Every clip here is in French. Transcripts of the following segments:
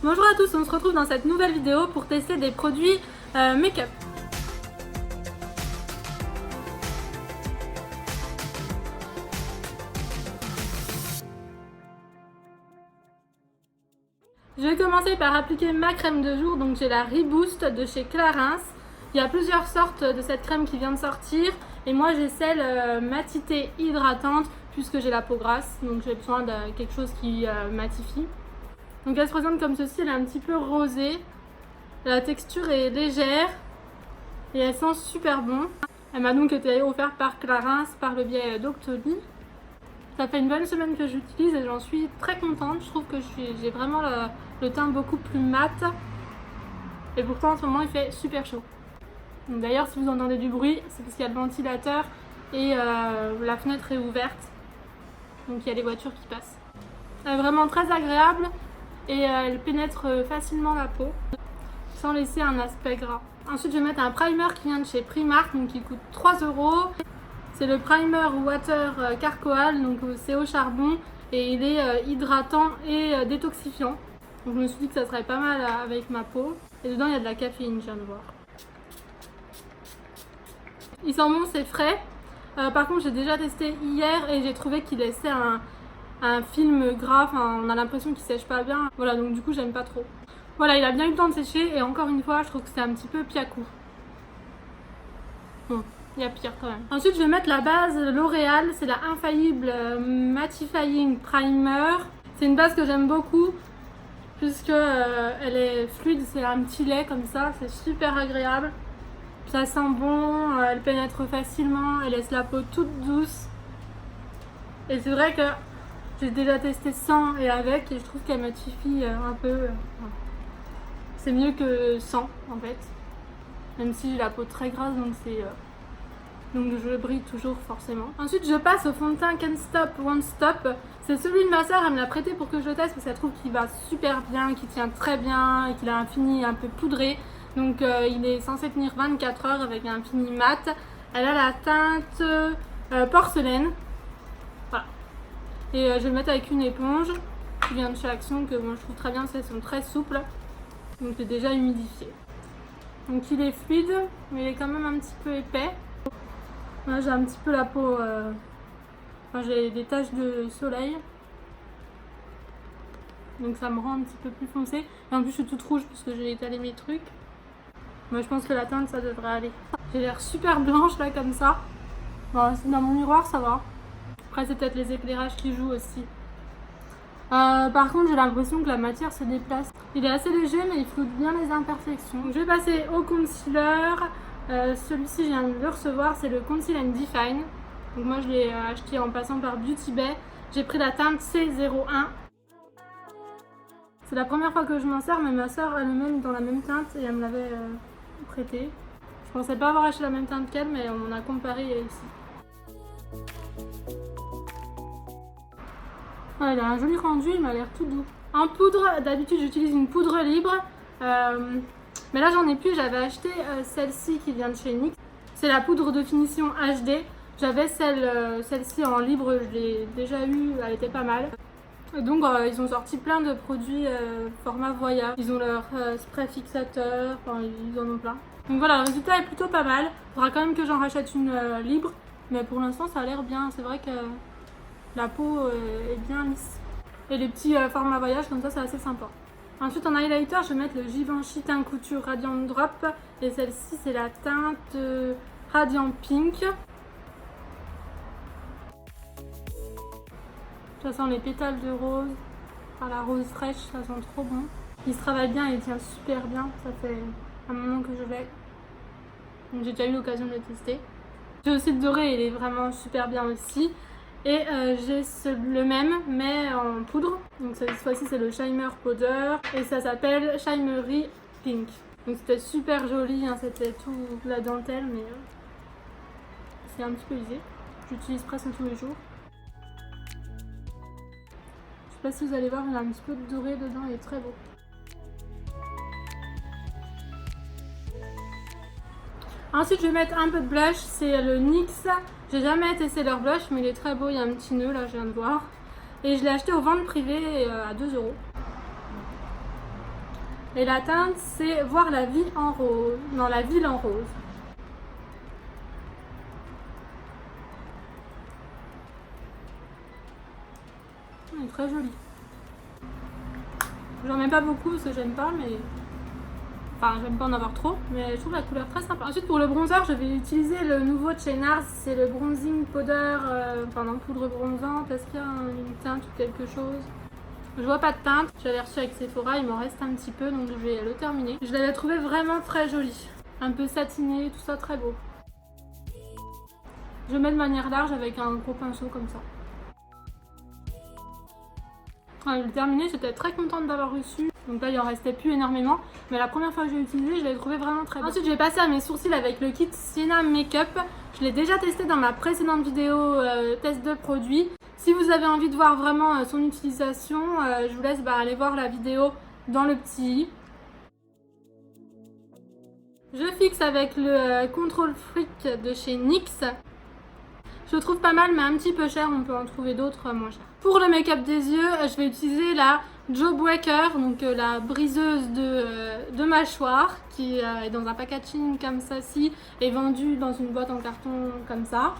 Bonjour à tous, on se retrouve dans cette nouvelle vidéo pour tester des produits make-up. Je vais commencer par appliquer ma crème de jour, donc j'ai la Reboost de chez Clarins. Il y a plusieurs sortes de cette crème qui vient de sortir et moi j'ai celle matité hydratante puisque j'ai la peau grasse, donc j'ai besoin de quelque chose qui matifie. Donc elle se présente comme ceci, elle est un petit peu rosée, la texture est légère et elle sent super bon. Elle m'a donc été offerte par Clarins par le biais d'Octoly. Ça fait une bonne semaine que j'utilise et j'en suis très contente. Je trouve que j'ai vraiment le teint beaucoup plus mat. Et pourtant en ce moment il fait super chaud. D'ailleurs si vous entendez du bruit, c'est parce qu'il y a le ventilateur et la fenêtre est ouverte. Donc il y a les voitures qui passent. Elle est vraiment très agréable et elle pénètre facilement la peau sans laisser un aspect gras. Ensuite je vais mettre un primer qui vient de chez Primark, donc qui coûte 3 €. C'est le primer Water Charcoal, donc c'est au charbon et il est hydratant et détoxifiant. Donc je me suis dit que ça serait pas mal avec ma peau. Et dedans il y a de la caféine, je viens de voir. Il sent bon, c'est frais. Par contre j'ai déjà testé hier et j'ai trouvé qu'il laissait un film gras, enfin, on a l'impression qu'il sèche pas bien. Voilà, donc du coup j'aime pas trop. Voilà, il a bien eu le temps de sécher et encore une fois je trouve que c'est un petit peu piakou. Bon, il y a pire quand même. Ensuite je vais mettre la base L'Oréal, c'est la Infaillible Mattifying Primer. C'est une base que j'aime beaucoup puisque elle est fluide, c'est un petit lait comme ça, c'est super agréable. Ça sent bon, elle pénètre facilement, elle laisse la peau toute douce. Et c'est vrai que j'ai déjà testé sans et avec et je trouve qu'elle matifie un peu. C'est mieux que sans en fait. Même si j'ai la peau très grasse, donc je brille toujours forcément. Ensuite je passe au fond de teint Can't Stop Won't Stop. C'est celui de ma soeur, elle me l'a prêté pour que je le teste parce qu'elle trouve qu'il va super bien, qu'il tient très bien et qu'il a un fini un peu poudré. Donc il est censé tenir 24 heures avec un fini mat. Elle a la teinte porcelaine. Voilà. Et je vais le mettre avec une éponge qui vient de chez Action, que moi je trouve très bien, elles sont très souples. Donc c'est déjà humidifié. Donc il est fluide, mais il est quand même un petit peu épais. Là j'ai un petit peu la peau, enfin, j'ai des taches de soleil. Donc ça me rend un petit peu plus foncé. Et en plus je suis toute rouge parce que j'ai étalé mes trucs. Moi je pense que la teinte ça devrait aller. J'ai l'air super blanche là comme ça. Bon, dans mon miroir ça va. Après c'est peut-être les éclairages qui jouent aussi. Par contre j'ai l'impression que la matière se déplace. Il est assez léger mais il floute bien les imperfections. Donc, je vais passer au concealer. Celui-ci je viens de le recevoir, c'est le Conceal and Define. Donc moi je l'ai acheté en passant par Beauty Bay. J'ai pris la teinte C01. C'est la première fois que je m'en sers, mais ma soeur elle-même dans la même teinte et elle me l'avait prêté. Je pensais pas avoir acheté la même teinte qu'elle, mais on a comparé ici. Ouais, il a un joli rendu, il m'a l'air tout doux. En poudre, d'habitude j'utilise une poudre libre, mais là j'en ai plus. J'avais acheté celle-ci qui vient de chez NYX. C'est la poudre de finition HD. J'avais celle-ci en libre, je l'ai déjà eue, elle était pas mal. Donc ils ont sorti plein de produits format voyage. Ils ont leur spray fixateur, enfin ils en ont plein. Donc voilà, le résultat est plutôt pas mal. Il faudra quand même que j'en rachète une libre, mais pour l'instant ça a l'air bien. C'est vrai que la peau est bien lisse. Et les petits formats voyage comme ça c'est assez sympa. Ensuite en highlighter je vais mettre le Givenchy Teint Couture Radiant Drop. Et celle-ci c'est la teinte Radiant Pink. Ça sent les pétales de rose, enfin, la rose fraîche, ça sent trop bon. Il se travaille bien et il tient super bien, ça fait un moment que je l'ai. Donc j'ai déjà eu l'occasion de le tester. J'ai aussi le doré, il est vraiment super bien aussi. Et j'ai le même mais en poudre. Donc cette fois-ci c'est le Shimmer Powder et ça s'appelle Shimmery Pink. Donc c'était super joli, hein, c'était tout la dentelle mais c'est un petit peu usé. J'utilise presque tous les jours. Je sais pas si vous allez voir, il y a un petit peu de doré dedans, il est très beau. Ensuite je vais mettre un peu de blush, c'est le NYX. J'ai jamais testé leur blush mais il est très beau, il y a un petit nœud là, je viens de voir. Et je l'ai acheté aux ventes privées à 2 €. Et la teinte, c'est voir la vie en rose, dans la ville en rose. Elle est très jolie. J'en mets pas beaucoup parce que j'aime pas, mais... Enfin, j'aime pas en avoir trop, mais je trouve la couleur très sympa. Ensuite, pour le bronzer, je vais utiliser le nouveau de chez NARS. C'est le Bronzing Powder, enfin, en poudre bronzante. Est-ce qu'il y a une teinte ou quelque chose? Je vois pas de teinte. Je l'avais reçu avec Sephora, il m'en reste un petit peu, donc je vais le terminer. Je l'avais trouvé vraiment très joli. Un peu satiné, tout ça, très beau. Je mets de manière large avec un gros pinceau comme ça. Je l'ai terminé, j'étais très contente d'avoir reçu. Donc là, il en restait plus énormément. Mais la première fois que j'ai utilisé, je l'ai trouvé vraiment très bien. Ensuite, je vais passer à mes sourcils avec le kit Sienna Makeup. Je l'ai déjà testé dans ma précédente vidéo test de produit. Si vous avez envie de voir vraiment son utilisation, je vous laisse aller voir la vidéo dans le petit i. Je fixe avec le Control Freak de chez NYX. Je le trouve pas mal, mais un petit peu cher. On peut en trouver d'autres moins chers. Pour le make-up des yeux, je vais utiliser la Jawbreaker, donc la briseuse de mâchoire, qui est dans un packaging comme ça ci, et vendue dans une boîte en carton comme ça.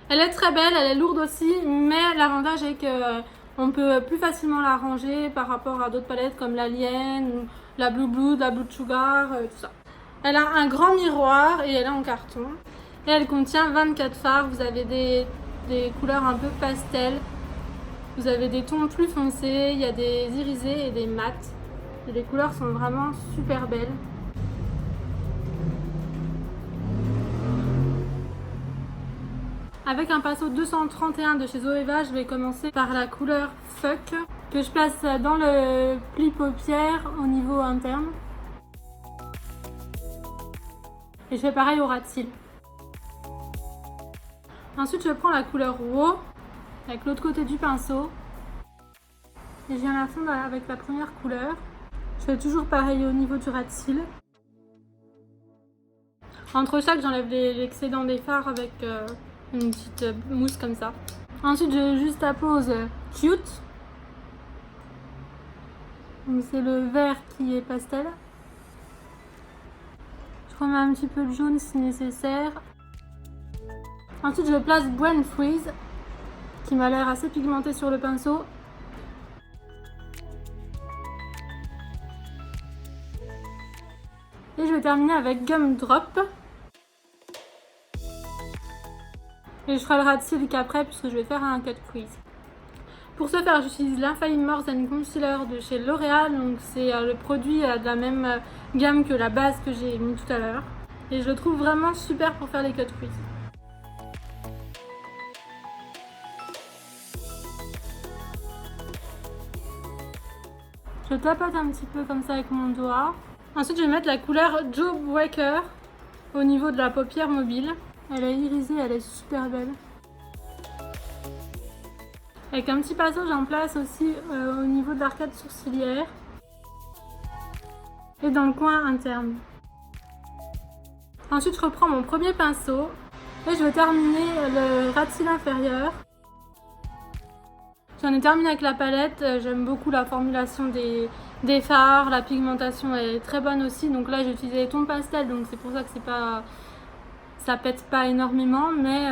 Elle est très belle, elle est lourde aussi, mais l'avantage est que on peut plus facilement la ranger par rapport à d'autres palettes comme l'Alien, ou la Blue Blue, la Blue Sugar, tout ça. Elle a un grand miroir et elle est en carton. Et elle contient 24 fards. Vous avez des couleurs un peu pastel. Vous avez des tons plus foncés. Il y a des irisés et des mats. Et les couleurs sont vraiment super belles. Avec un pinceau 231 de chez Zoeva, je vais commencer par la couleur Fuck, que je place dans le pli paupière au niveau interne. Et je fais pareil au ras de cils. Ensuite, je prends la couleur Wow avec l'autre côté du pinceau. Et je viens la fondre avec la première couleur. Je fais toujours pareil au niveau du ras de cils. Entre chaque, j'enlève l'excédent des fards avec une petite mousse comme ça. Ensuite, je juxtapose Cute. C'est le vert qui est pastel. Je remets un petit peu de jaune si nécessaire. Ensuite, je place Brain Freeze, qui m'a l'air assez pigmenté sur le pinceau. Et je vais terminer avec Gumdrop. Et je ferai le ras de cils qu'après, puisque je vais faire un cut crease. Pour ce faire, j'utilise l'Infaillible More Zen Concealer de chez L'Oréal. Donc c'est le produit de la même gamme que la base que j'ai mis tout à l'heure. Et je le trouve vraiment super pour faire les cut crease. Je tapote un petit peu comme ça avec mon doigt. Ensuite, je vais mettre la couleur Jawbreaker au niveau de la paupière mobile. Elle est irisée, elle est super belle. Avec un petit passage en place aussi au niveau de l'arcade sourcilière. Et dans le coin interne. Ensuite, je reprends mon premier pinceau. Et je vais terminer le ras de cils inférieur. J'en ai terminé avec la palette, j'aime beaucoup la formulation des fards, la pigmentation est très bonne aussi. Donc là j'ai utilisé les tons pastel, donc c'est pour ça que ça pète pas énormément, mais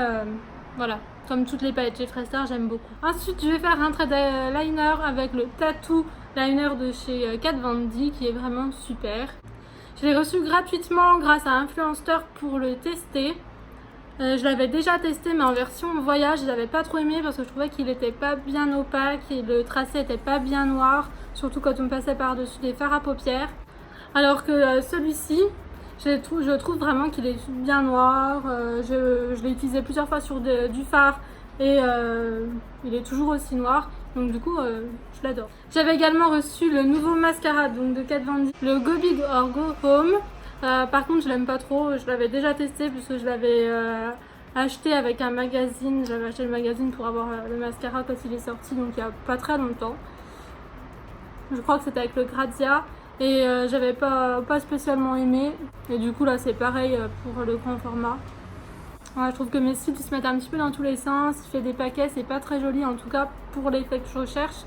voilà, comme toutes les palettes Jeffree Star, j'aime beaucoup. Ensuite je vais faire un trait de liner avec le Tattoo Liner de chez Kat Von D qui est vraiment super. Je l'ai reçu gratuitement grâce à Influenster pour le tester. Je l'avais déjà testé mais en version voyage, je l'avais pas trop aimé parce que je trouvais qu'il était pas bien opaque et le tracé était pas bien noir, surtout quand on passait par dessus des fards à paupières. Alors que celui-ci, je trouve vraiment qu'il est bien noir. Je l'ai utilisé plusieurs fois sur du fard et il est toujours aussi noir, donc du coup je l'adore. J'avais également reçu le nouveau mascara donc de Kat Von D, le Go Big or Go Home. Par contre je l'aime pas trop, je l'avais déjà testé puisque je l'avais acheté avec un magazine, j'avais acheté le magazine pour avoir le mascara quand il est sorti, donc il y a pas très longtemps. Je crois que c'était avec le Grazia et j'avais pas spécialement aimé, et du coup là c'est pareil pour le grand format. Ouais, je trouve que mes cils se mettent un petit peu dans tous les sens, il fait des paquets, c'est pas très joli en tout cas pour l'effet que je recherche.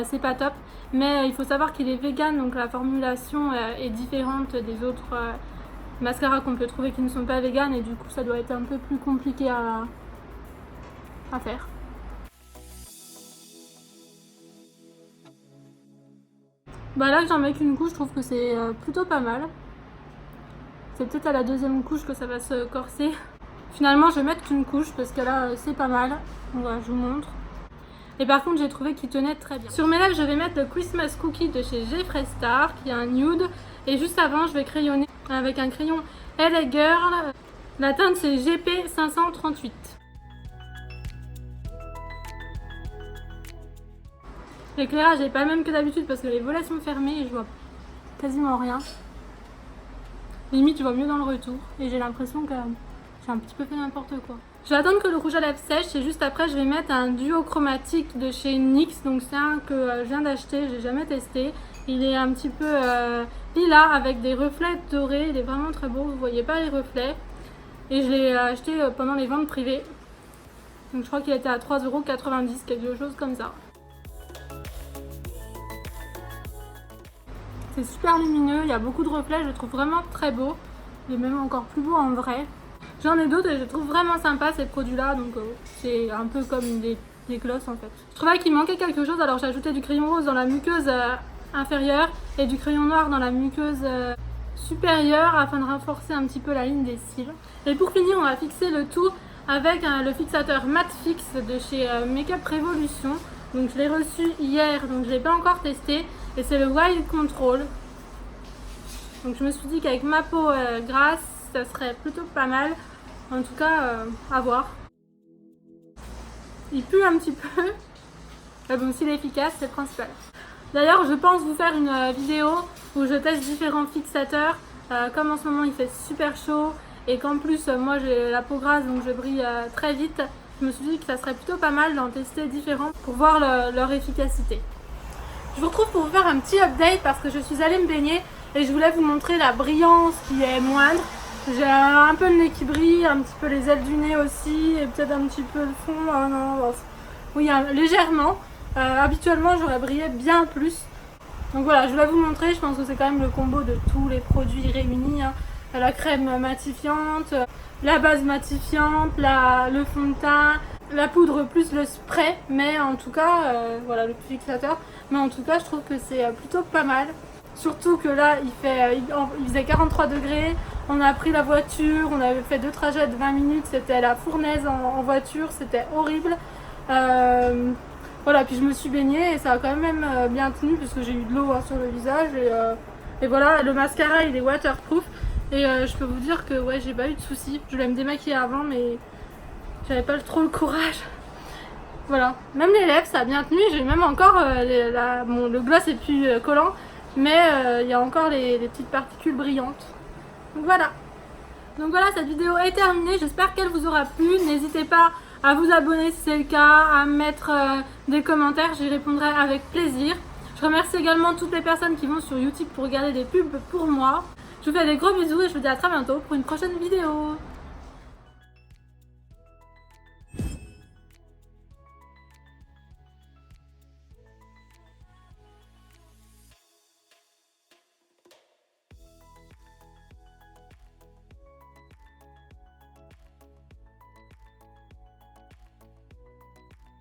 c'est pas top. Mais il faut savoir qu'il est vegan, donc la formulation est différente des autres mascaras qu'on peut trouver qui ne sont pas vegan, et du coup ça doit être un peu plus compliqué à faire. Bah là que j'en mets qu'une couche, je trouve que c'est plutôt pas mal. C'est peut-être à la deuxième couche que ça va se corser. Finalement je vais mettre qu'une couche parce que là c'est pas mal. Donc voilà, je vous montre. Et par contre j'ai trouvé qu'il tenait très bien. Sur mes lèvres je vais mettre le Christmas Cookie de chez Jeffree Star qui est un nude. Et juste avant je vais crayonner avec un crayon LA Girl. La teinte c'est GP 538. L'éclairage n'est pas le même que d'habitude parce que les volets sont fermés et je vois quasiment rien. Limite je vois mieux dans le retour et j'ai l'impression que j'ai un petit peu fait n'importe quoi. Je vais attendre que le rouge à lèvres sèche et juste après je vais mettre un duo chromatique de chez NYX. Donc c'est un que je viens d'acheter, je n'ai jamais testé. Il est un petit peu lilas avec des reflets dorés, il est vraiment très beau, vous voyez pas les reflets. Et je l'ai acheté pendant les ventes privées. Donc je crois qu'il était à 3,90 €, quelque chose comme ça. C'est super lumineux, il y a beaucoup de reflets, je le trouve vraiment très beau. Il est même encore plus beau en vrai. J'en ai d'autres et je trouve vraiment sympa ces produits-là, donc c'est un peu comme des glosses en fait. Je trouvais qu'il manquait quelque chose, alors j'ai ajouté du crayon rose dans la muqueuse inférieure et du crayon noir dans la muqueuse supérieure afin de renforcer un petit peu la ligne des cils. Et pour finir, on va fixer le tout avec le fixateur Matte Fix de chez Make-up Revolution. Donc je l'ai reçu hier, donc je ne l'ai pas encore testé. Et c'est le Wild Control. Donc je me suis dit qu'avec ma peau grasse, ça serait plutôt pas mal. En tout cas, à voir. Il pue un petit peu. Mais bon, s'il est efficace, c'est le principal. D'ailleurs, je pense vous faire une vidéo où je teste différents fixateurs. Comme en ce moment il fait super chaud et qu'en plus moi j'ai la peau grasse donc je brille très vite. Je me suis dit que ça serait plutôt pas mal d'en tester différents pour voir leur efficacité. Je vous retrouve pour vous faire un petit update parce que je suis allée me baigner et je voulais vous montrer la brillance qui est moindre. J'ai un peu le nez qui brille, un petit peu les ailes du nez aussi et peut-être un petit peu le fond. Non, oui, légèrement. Habituellement j'aurais brillé bien plus. Donc voilà, je voulais vous montrer, je pense que c'est quand même le combo de tous les produits réunis. Hein. La crème matifiante, la base matifiante, le fond de teint, la poudre plus le spray, mais en tout cas, voilà le fixateur. Mais en tout cas, je trouve que c'est plutôt pas mal. Surtout que là, il faisait 43 degrés. On a pris la voiture, on avait fait 2 trajets de 20 minutes. C'était la fournaise en voiture, c'était horrible. Voilà, puis je me suis baignée et ça a quand même bien tenu puisque j'ai eu de l'eau sur le visage. Et voilà, le mascara il est waterproof. Et je peux vous dire que ouais, j'ai pas eu de soucis. Je voulais me démaquiller avant, mais j'avais pas trop le courage. Voilà, même les lèvres ça a bien tenu, j'ai même encore, bon, le gloss est plus collant, mais il y a encore les petites particules brillantes. Donc voilà, cette vidéo est terminée, j'espère qu'elle vous aura plu. N'hésitez pas à vous abonner si c'est le cas, à mettre des commentaires, j'y répondrai avec plaisir. Je remercie également toutes les personnes qui vont sur YouTube pour regarder des pubs pour moi. Je vous fais des gros bisous et je vous dis à très bientôt pour une prochaine vidéo.